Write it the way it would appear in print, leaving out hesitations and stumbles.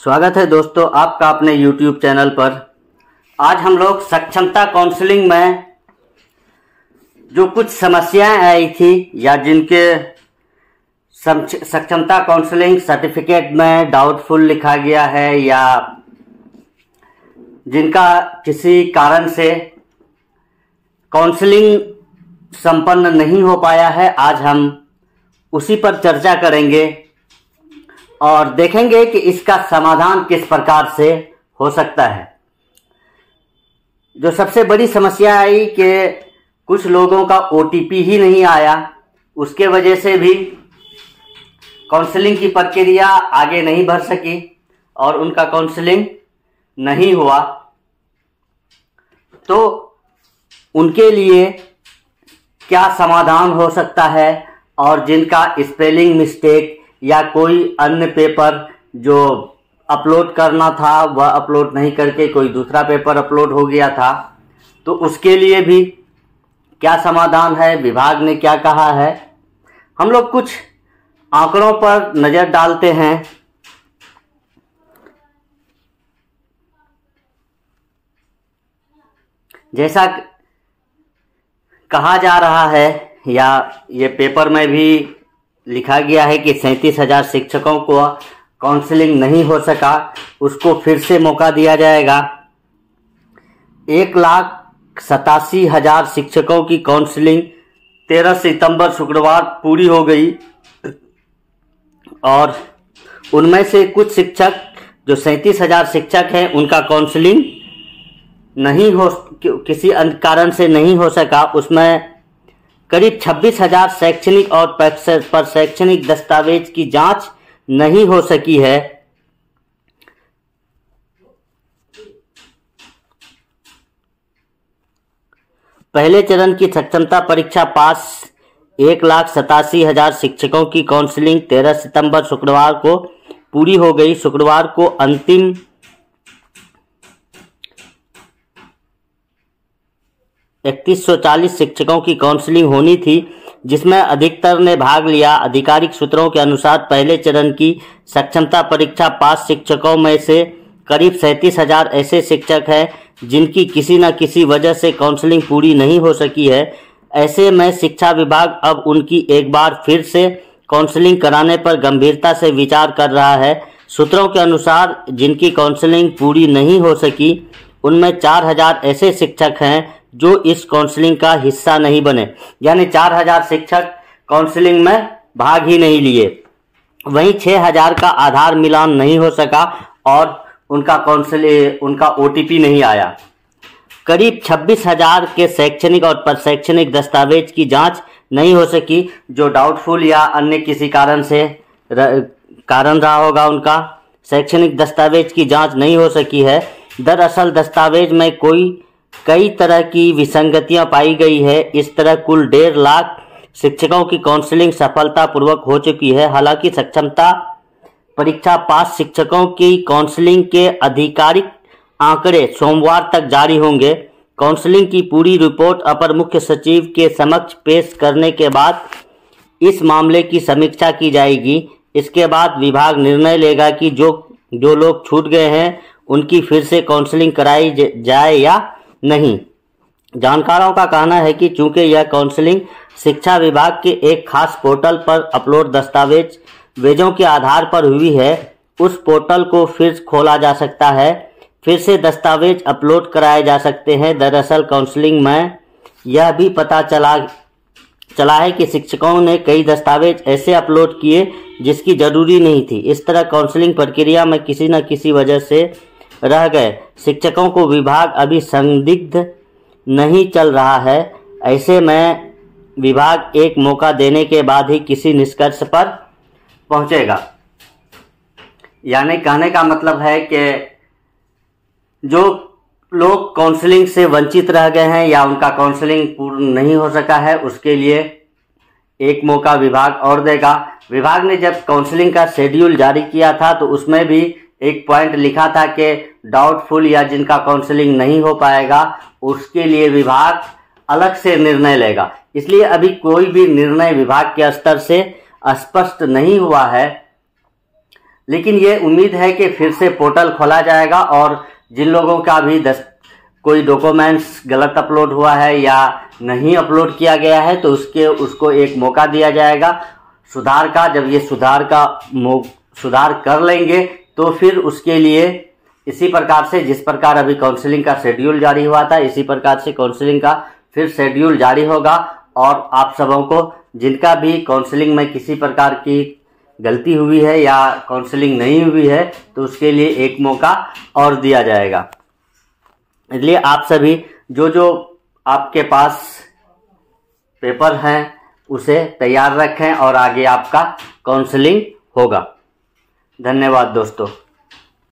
स्वागत है दोस्तों आपका अपने YouTube चैनल पर। आज हम लोग सक्षमता काउंसलिंग में जो कुछ समस्याएं आई थी या जिनके सक्षमता काउंसलिंग सर्टिफिकेट में डाउटफुल लिखा गया है या जिनका किसी कारण से काउंसलिंग संपन्न नहीं हो पाया है, आज हम उसी पर चर्चा करेंगे और देखेंगे कि इसका समाधान किस प्रकार से हो सकता है। जो सबसे बड़ी समस्या आई कि कुछ लोगों का OTP ही नहीं आया, उसके वजह से भी काउंसलिंग की प्रक्रिया आगे नहीं बढ़ सकी और उनका काउंसलिंग नहीं हुआ। तो उनके लिए क्या समाधान हो सकता है और जिनका स्पेलिंग मिस्टेक या कोई अन्य पेपर जो अपलोड करना था वह अपलोड नहीं करके कोई दूसरा पेपर अपलोड हो गया था, तो उसके लिए भी क्या समाधान है, विभाग ने क्या कहा है। हम लोग कुछ आंकड़ों पर नजर डालते हैं। जैसा कहा जा रहा है या ये पेपर में भी लिखा गया है कि 37,000 शिक्षकों को काउंसलिंग नहीं हो सका, उसको फिर से मौका दिया जाएगा। 1,87,000 शिक्षकों की काउंसलिंग 13 सितंबर शुक्रवार पूरी हो गई और उनमें से कुछ शिक्षक जो 37,000 शिक्षक हैं उनका काउंसलिंग नहीं हो, किसी अन्य कारण से नहीं हो सका। उसमें करीब 26,000 शैक्षणिक और पर शैक्षणिक दस्तावेज की जांच नहीं हो सकी है। पहले चरण की सक्षमता परीक्षा पास 1,87,000 शिक्षकों की काउंसलिंग 13 सितंबर शुक्रवार को पूरी हो गई। शुक्रवार को अंतिम 3140 शिक्षकों की काउंसलिंग होनी थी, जिसमें अधिकतर ने भाग लिया। आधिकारिक सूत्रों के अनुसार पहले चरण की सक्षमता परीक्षा पास शिक्षकों में से करीब 37,000 ऐसे शिक्षक हैं जिनकी किसी न किसी वजह से काउंसलिंग पूरी नहीं हो सकी है। ऐसे में शिक्षा विभाग अब उनकी एक बार फिर से काउंसलिंग कराने पर गंभीरता से विचार कर रहा है। सूत्रों के अनुसार जिनकी काउंसलिंग पूरी नहीं हो सकी उनमें 4,000 ऐसे शिक्षक हैं जो इस काउंसलिंग का हिस्सा नहीं बने, यानी 4,000 शिक्षक काउंसलिंग में भाग ही नहीं लिए। वहीं 6,000 का आधार मिलान नहीं हो सका और उनका OTP नहीं आया। करीब 26,000 के शैक्षणिक और परशैक्षणिक दस्तावेज की जांच नहीं हो सकी, जो डाउटफुल या अन्य किसी कारण रहा होगा। उनका शैक्षणिक दस्तावेज की जांच नहीं हो सकी है। दरअसल दस्तावेज में कई तरह की विसंगतियां पाई गई है। इस तरह कुल 1.5 लाख शिक्षकों की काउंसलिंग सफलतापूर्वक हो चुकी है। हालांकि सक्षमता परीक्षा पास शिक्षकों की काउंसलिंग के आधिकारिक आंकड़े सोमवार तक जारी होंगे। काउंसलिंग की पूरी रिपोर्ट अपर मुख्य सचिव के समक्ष पेश करने के बाद इस मामले की समीक्षा की जाएगी। इसके बाद विभाग निर्णय लेगा कि जो लोग छूट गए हैं उनकी फिर से काउंसलिंग कराई जाए या नहीं। जानकारों का कहना है कि चूंकि यह काउंसलिंग शिक्षा विभाग के एक खास पोर्टल पर अपलोड दस्तावेजों के आधार पर हुई है, उस पोर्टल को फिर खोला जा सकता है, फिर से दस्तावेज अपलोड कराए जा सकते हैं। दरअसल काउंसलिंग में यह भी पता चला है कि शिक्षकों ने कई दस्तावेज ऐसे अपलोड किए जिसकी जरूरी नहीं थी। इस तरह काउंसलिंग प्रक्रिया में किसी न किसी वजह से रह गए शिक्षकों को विभाग अभी संदिग्ध नहीं चल रहा है। ऐसे में विभाग एक मौका देने के बाद ही किसी निष्कर्ष पर पहुंचेगा। यानी कहने का मतलब है कि जो लोग काउंसलिंग से वंचित रह गए हैं या उनका काउंसलिंग पूर्ण नहीं हो सका है, उसके लिए एक मौका विभाग और देगा। विभाग ने जब काउंसलिंग का शेड्यूल जारी किया था तो उसमें भी एक पॉइंट लिखा था कि डाउटफुल या जिनका काउंसलिंग नहीं हो पाएगा उसके लिए विभाग अलग से निर्णय लेगा। इसलिए अभी कोई भी निर्णय विभाग के स्तर से स्पष्ट नहीं हुआ है। लेकिन ये उम्मीद है कि फिर से पोर्टल खोला जाएगा और जिन लोगों का भी कोई डॉक्यूमेंट्स गलत अपलोड हुआ है या नहीं अपलोड किया गया है तो उसको एक मौका दिया जाएगा सुधार का। जब ये सुधार कर लेंगे तो फिर उसके लिए इसी प्रकार से जिस प्रकार अभी काउंसलिंग का शेड्यूल जारी हुआ था, इसी प्रकार से काउंसलिंग का फिर शेड्यूल जारी होगा। और आप सबों को जिनका भी काउंसलिंग में किसी प्रकार की गलती हुई है या काउंसलिंग नहीं हुई है तो उसके लिए एक मौका और दिया जाएगा। इसलिए आप सभी जो आपके पास पेपर हैं उसे तैयार रखें और आगे आपका काउंसलिंग होगा। धन्यवाद दोस्तों।